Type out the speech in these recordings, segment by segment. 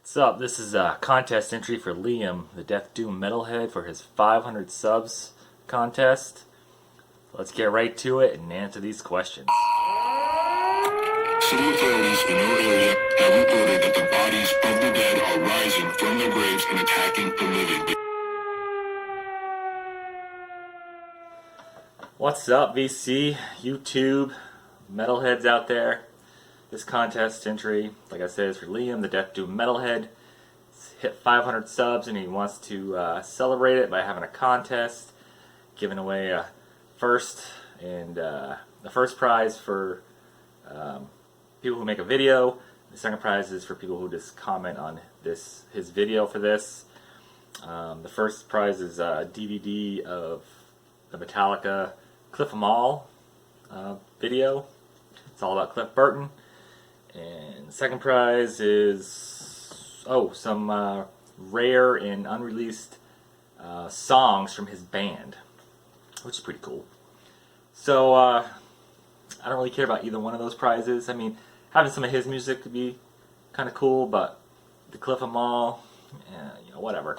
What's up? This is a contest entry for Liam, the Death Doom Metalhead, for his 500 subs contest. Let's get right to it and answer these questions. City authorities in your area have reported that the bodies of the dead are rising from their graves and attacking the living. What's up, VC, YouTube, Metalheads out there? This contest entry, like I said, is for Liam, the Death Doom Metalhead. He's hit 500 subs and he wants to celebrate it by having a contest, giving away a first and the first prize for people who make a video. The second prize is for people who just comment on his video for this. The first prize is a DVD of the Metallica Cliff 'Em All video. It's all about Cliff Burton. And the second prize is some rare and unreleased songs from his band, which is pretty cool. So I don't really care about either one of those prizes. I mean, having some of his music could be kind of cool, but the Cliff 'Em All, whatever.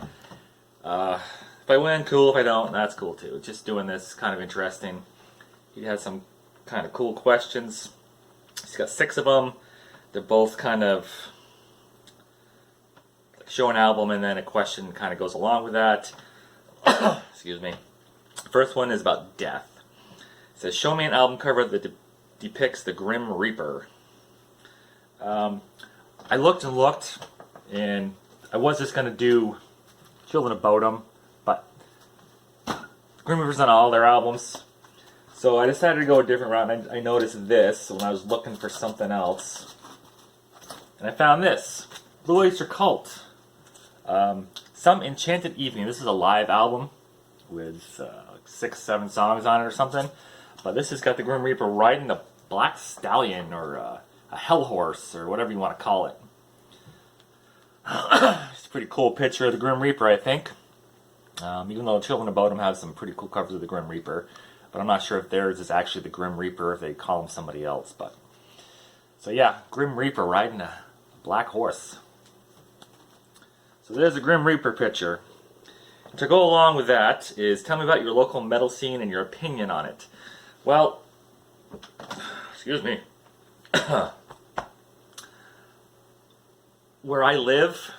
If I win, cool. If I don't, that's cool too. Just doing this is kind of interesting. He has some kind of cool questions. He's got 6 of them. They're both kind of like show an album and then a question kind of goes along with that. Excuse me. The first one is about death. It says, show me an album cover that depicts the Grim Reaper. I looked and looked, and I was just going to do Children of Bodom, but Grim Reaper's on all their albums. So I decided to go a different route. I noticed this when I was looking for something else. And I found this. Blue Oyster Cult. Some Enchanted Evening. This is a live album with 6, 7 songs on it or something. But this has got the Grim Reaper riding a black stallion or a hell horse or whatever you want to call it. It's a pretty cool picture of the Grim Reaper, I think. Even though Children of Bodom have some pretty cool covers of the Grim Reaper. But I'm not sure if theirs is actually the Grim Reaper, if they call him somebody else. But so yeah, Grim Reaper riding a black horse. So there's a Grim Reaper picture. To go along with that is tell me about your local metal scene and your opinion on it. Well, excuse me. Where I live,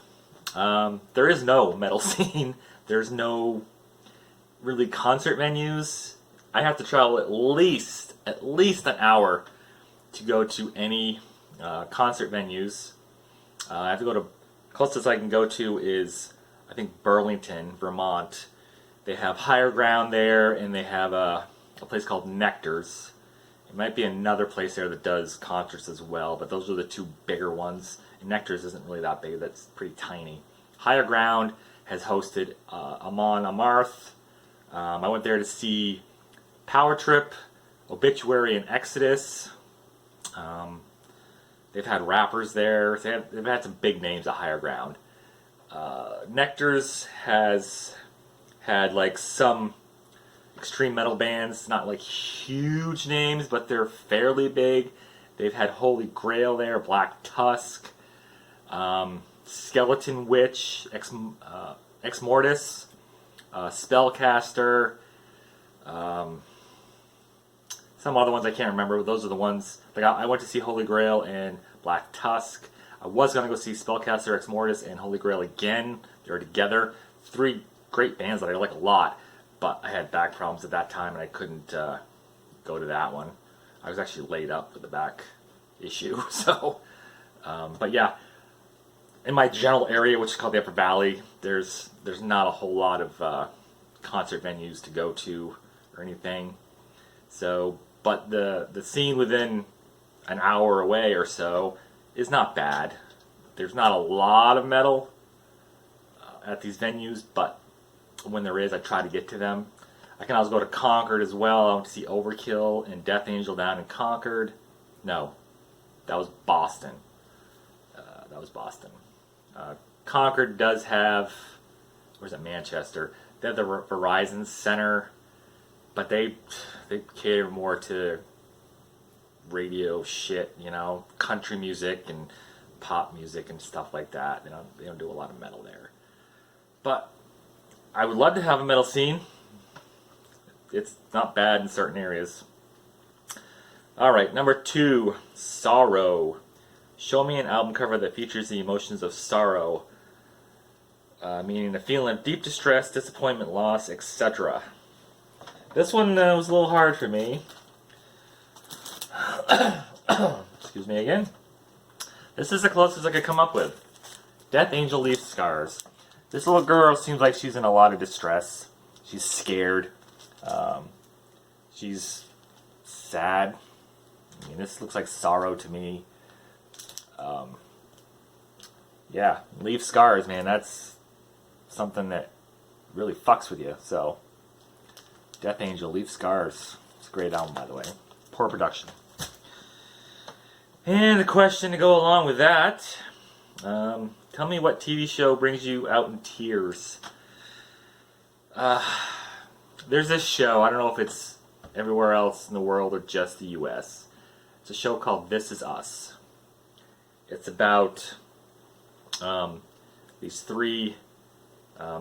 there is no metal scene. There's no really concert venues. I have to travel at least an hour to go to any concert venues. I have to go to, closest I can go to is, I think, Burlington, Vermont. They have Higher Ground there, and they have a place called Nectar's. It might be another place there that does concerts as well, but those are the 2 bigger ones. And Nectar's isn't really that big, that's pretty tiny. Higher Ground has hosted Amon Amarth. I went there to see Power Trip, Obituary, and Exodus. They've had rappers there. They've had some big names at Higher Ground. Nectar's has had like some extreme metal bands, not like huge names, but they're fairly big. They've had Holy Grail there, Black Tusk, Skeleton Witch, Ex Mortis, Spellcaster, some other ones I can't remember, but those are the ones. Like I went to see Holy Grail and Black Tusk. I was going to go see Spellcaster, Ex Mortis, and Holy Grail again. They were together. 3 great bands that I like a lot, but I had back problems at that time and I couldn't go to that one. I was actually laid up with the back issue. So, but yeah, in my general area, which is called the Upper Valley, there's not a whole lot of concert venues to go to or anything. So, but the scene within an hour away or so is not bad. There's not a lot of metal at these venues, but when there is, I try to get to them. I can also go to Concord as well. I went to see Overkill and Death Angel down in Concord. No, that was Boston. Concord does have, where's it, Manchester? They have the Verizon Center, but they cater more to radio shit, country music and pop music and stuff like that. They don't do a lot of metal there. But I would love to have a metal scene. It's not bad in certain areas. Alright, number 2, sorrow. Show me an album cover that features the emotions of sorrow. Meaning the feeling of deep distress, disappointment, loss, etc. This one was a little hard for me. Excuse me again. This is the closest I could come up with. Death Angel Leaves Scars. This little girl seems like she's in a lot of distress. She's scared. She's sad. I mean, this looks like sorrow to me. Yeah, leave scars, man. That's something that really fucks with you. So, Death Angel, Leave Scars. It's a great album, by the way. Poor production. And the question to go along with that, tell me what TV show brings you out in tears. There's this show, I don't know if it's everywhere else in the world or just the US. It's a show called This Is Us. It's about these 3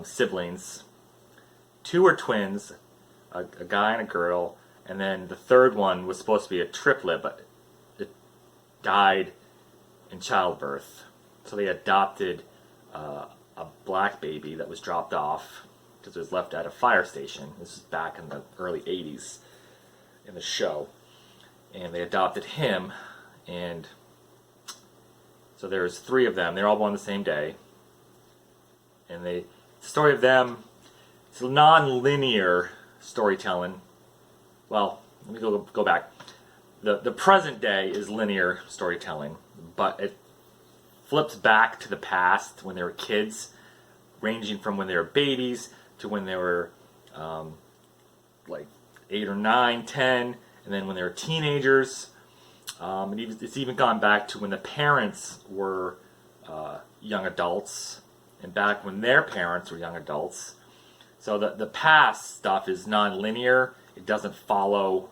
siblings. 2 are twins, a guy and a girl, and then the third one was supposed to be a triplet, but it died in childbirth. So they adopted a black baby that was dropped off because it was left at a fire station. This is back in the early 80s in the show. And they adopted him, and so there's 3 of them. They're all born the same day. And the story of them, it's non-linear storytelling. Well, let me go back. The present day is linear storytelling, but it flips back to the past when they were kids, ranging from when they were babies to when they were like 8 or 9, 10, and then when they were teenagers. And it's even gone back to when the parents were young adults, and back when their parents were young adults. So the past stuff is non-linear. It doesn't follow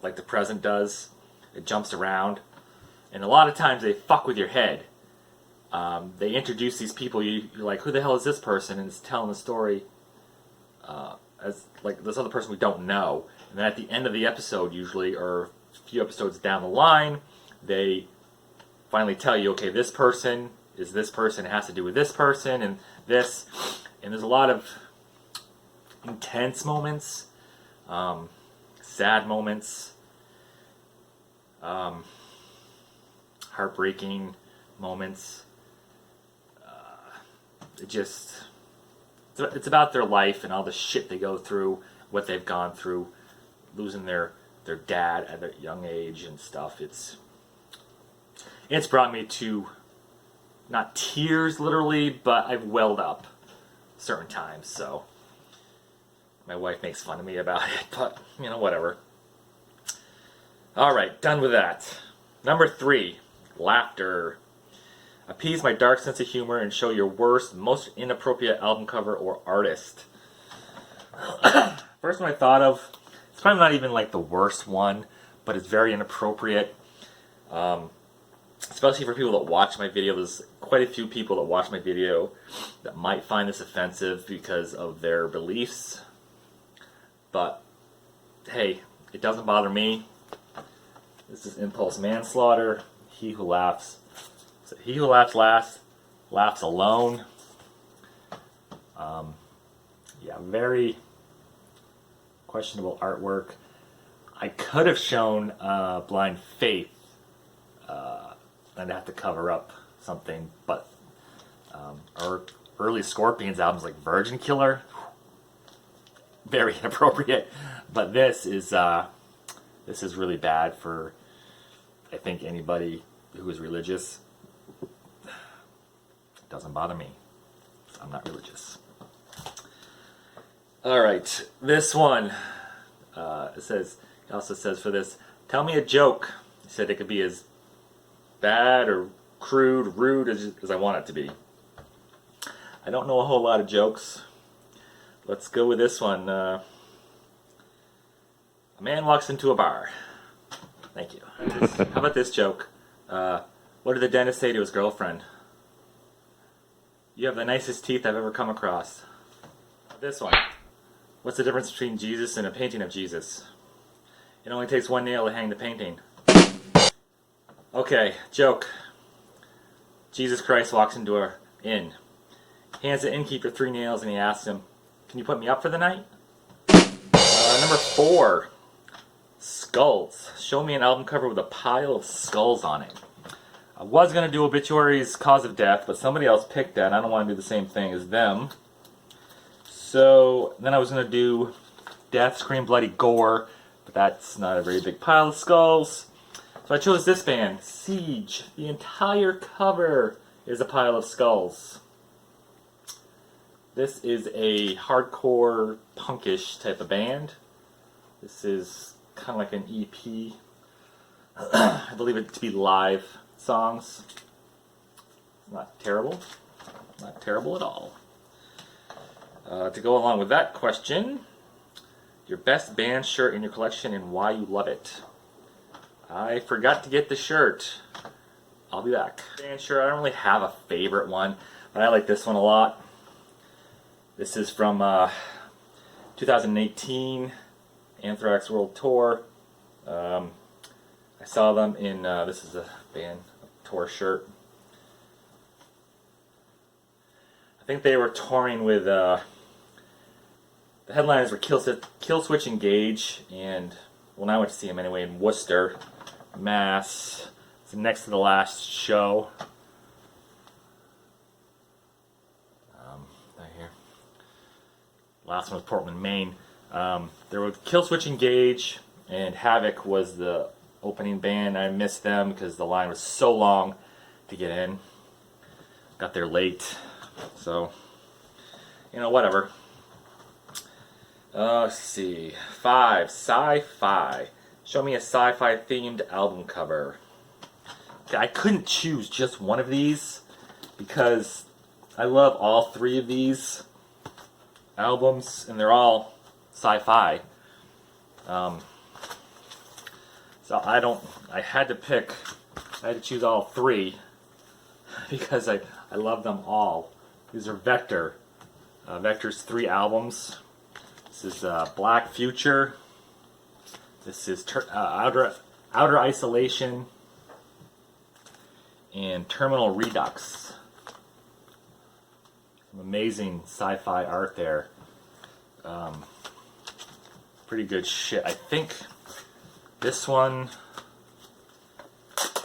like the present does. It jumps around. And a lot of times they fuck with your head. They introduce these people, you're like, who the hell is this person? And it's telling the story as like this other person we don't know. And then at the end of the episode, usually, or a few episodes down the line, they finally tell you, okay, this person is this person, it has to do with this person, and this. And there's a lot of intense moments, sad moments, heartbreaking moments. It's about their life and all the shit they go through, what they've gone through, losing their dad at a young age and stuff. It's brought me to, not tears literally, but I've welled up certain times. So my wife makes fun of me about it, but whatever. Alright, done with that. Number 3, laughter. Appease my dark sense of humor and show your worst, most inappropriate album cover or artist. First one I thought of, it's probably not even like the worst one, but it's very inappropriate. Especially for people that watch my video. There's quite a few people that watch my video that might find this offensive because of their beliefs. But, hey, it doesn't bother me. This is impulse manslaughter. He who laughs last, laughs alone. Yeah, very questionable artwork. I could have shown Blind Faith. I'd have to cover up something, but our early Scorpions albums like Virgin Killer, very inappropriate. But this is really bad for, I think, anybody who is religious. It doesn't bother me. I'm not religious. Alright, this one, it also says for this, tell me a joke. He said it could be as bad or crude, rude as I want it to be. I don't know a whole lot of jokes. Let's go with this one. A man walks into a bar. Thank you. How about this joke? What did the dentist say to his girlfriend? You have the nicest teeth I've ever come across. This one. What's the difference between Jesus and a painting of Jesus? It only takes one nail to hang the painting. Okay, joke. Jesus Christ walks into an inn. Hands the innkeeper 3 nails and he asks him, can you put me up for the night? Number 4. Skulls. Show me an album cover with a pile of skulls on it. I was going to do obituaries, cause of death, but somebody else picked that. I don't want to do the same thing as them. So then I was going to do death, scream, bloody gore, but that's not a very big pile of skulls. So I chose this band, Siege. The entire cover is a pile of skulls. This is a hardcore, punkish type of band. This is kind of like an EP. I believe it to be live songs. It's not terrible. Not terrible at all. To go along with that question, your best band shirt in your collection and why you love it. I forgot to get the shirt. I'll be back. Band shirt, I don't really have a favorite one, but I like this one a lot. This is from 2018 Anthrax World Tour. I saw them in, this is a band tour shirt. I think they were touring with, the headliners were Killswitch Engage, and, well, now I went to see them anyway in Worcester, Mass. It's next to the last show. Right here. Last one was Portland, Maine. There were Killswitch Engage, and Havoc was the opening band. I missed them because the line was so long to get in. Got there late, so you know, whatever. Let's see. 5. Sci-fi. Show me a sci-fi themed album cover. Okay, I couldn't choose just one of these because I love all 3 of these albums, and they're all sci-fi. So I had to choose all 3 because I love them all. These are Vector. Vector's 3 albums. This is Black Future. This is Outer Isolation and Terminal Redux. Some amazing sci-fi art there. Pretty good shit. I think this one is a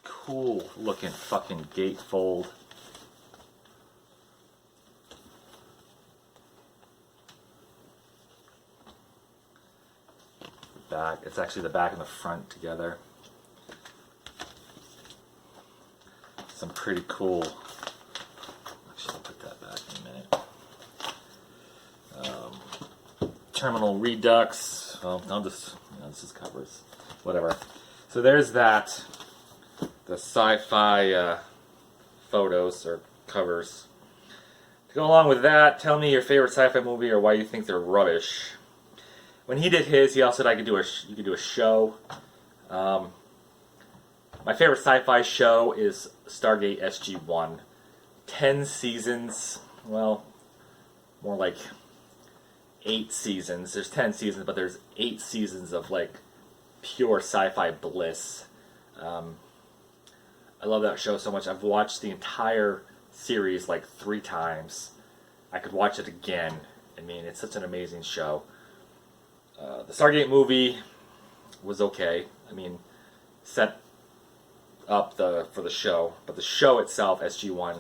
cool looking fucking gatefold. Back. It's actually the back and the front together. Some pretty cool. Actually, I'll put that back in a minute. Terminal Redux. Well, I'll just, this is covers. Whatever. So there's that. The sci-fi photos or covers. To go along with that, tell me your favorite sci-fi movie or why you think they're rubbish. When he did his, he also said you could do a show. My favorite sci-fi show is Stargate SG-1. 10 seasons, well, more like 8 seasons. There's 10 seasons, but there's 8 seasons of like pure sci-fi bliss. I love that show so much. I've watched the entire series like 3 times. I could watch it again. I mean, it's such an amazing show. The Stargate movie was okay. I mean, set up for the show, but the show itself, SG-1,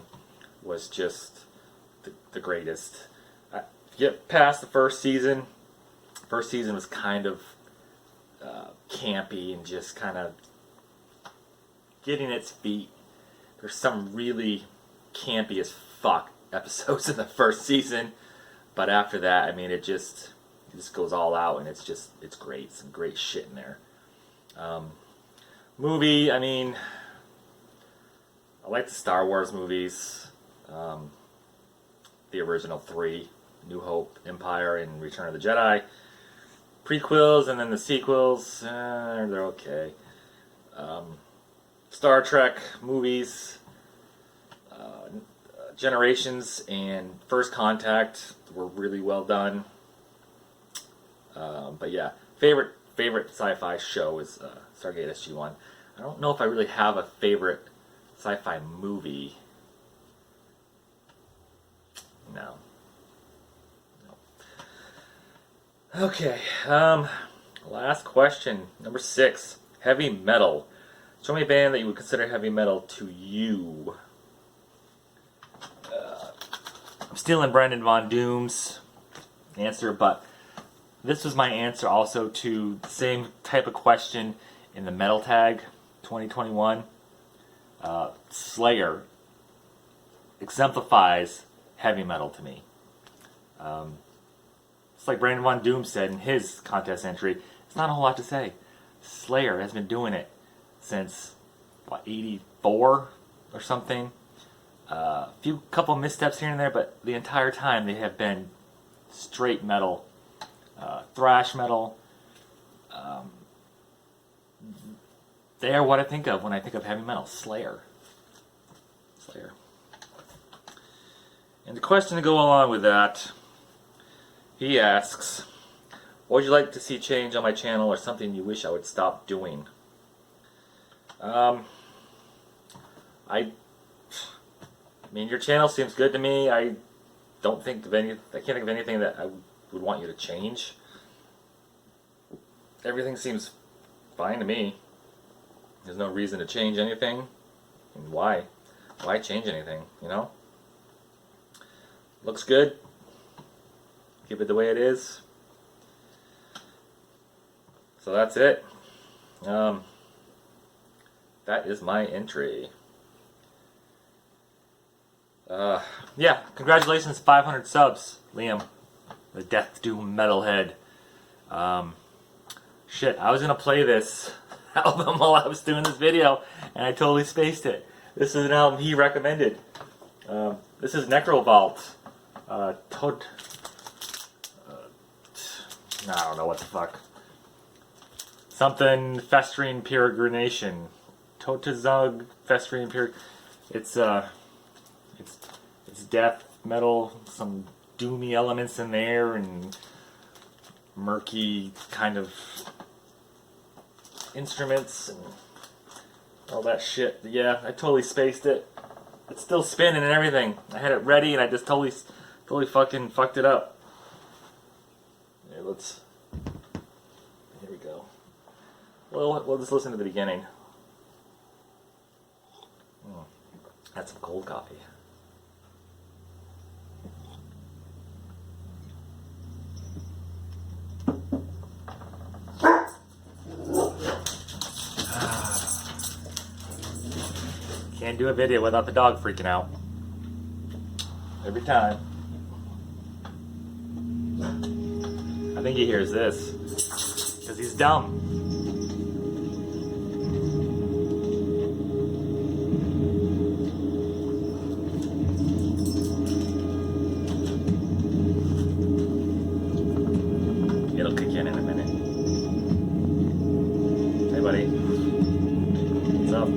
was just the greatest. Get past the first season. First season was kind of campy and just kind of getting its feet. There's some really campy as fuck episodes in the first season, but after that, I mean, it just goes all out, and it's great. Some great shit in there. Movie, I mean, I like the Star Wars movies. The original 3, New Hope, Empire, and Return of the Jedi. Prequels, and then the sequels, they're okay. Star Trek movies, Generations and First Contact were really well done. But yeah, favorite sci-fi show is Stargate SG-1. I don't know if I really have a favorite sci-fi movie. No. Okay. Last question, number 6. Heavy metal. Show me a band that you would consider heavy metal to you. I'm stealing Brandon Von Doom's answer, but this was my answer also to the same type of question in the Metal Tag 2021. Slayer exemplifies heavy metal to me. It's like Brandon Von Doom said in his contest entry, it's not a whole lot to say. Slayer has been doing it since, 84 or something? A couple missteps here and there, but the entire time they have been straight metal, thrash metal. They are what I think of when I think of heavy metal. Slayer. And the question to go along with that, he asks, what would you like to see change on my channel or something you wish I would stop doing? I mean, your channel seems good to me. I can't think of anything that I would want you to change. Everything seems fine to me. There's no reason to change anything. And why? Why change anything, you know? Looks good. Keep it the way it is. So that's it. That is my entry. Yeah, congratulations, 500 subs, Liam. The Death Doom Metalhead. Shit, I was gonna play this album while I was doing this video, and I totally spaced it. This is an album he recommended. This is Necrovault. I don't know what the fuck. Something Festering Peregrination. Totazug Festering Peregrination. It's death metal, some doomy elements in there, and murky kind of instruments and all that shit. Yeah, I totally spaced it. It's still spinning and everything. I had it ready and I just totally fucking fucked it up. Yeah, here we go. Well, we'll just listen to the beginning. That's some cold coffee. Can't do a video without the dog freaking out. Every time. I think he hears this. Because he's dumb. It'll kick in a minute. Hey buddy. What's up?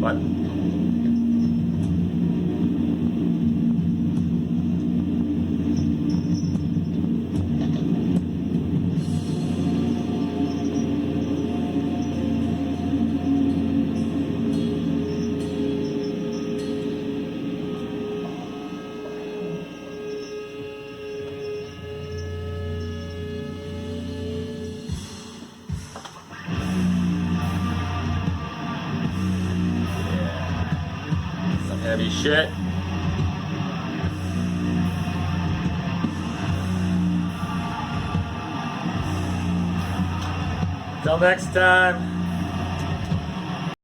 What? Heavy shit. Till next time.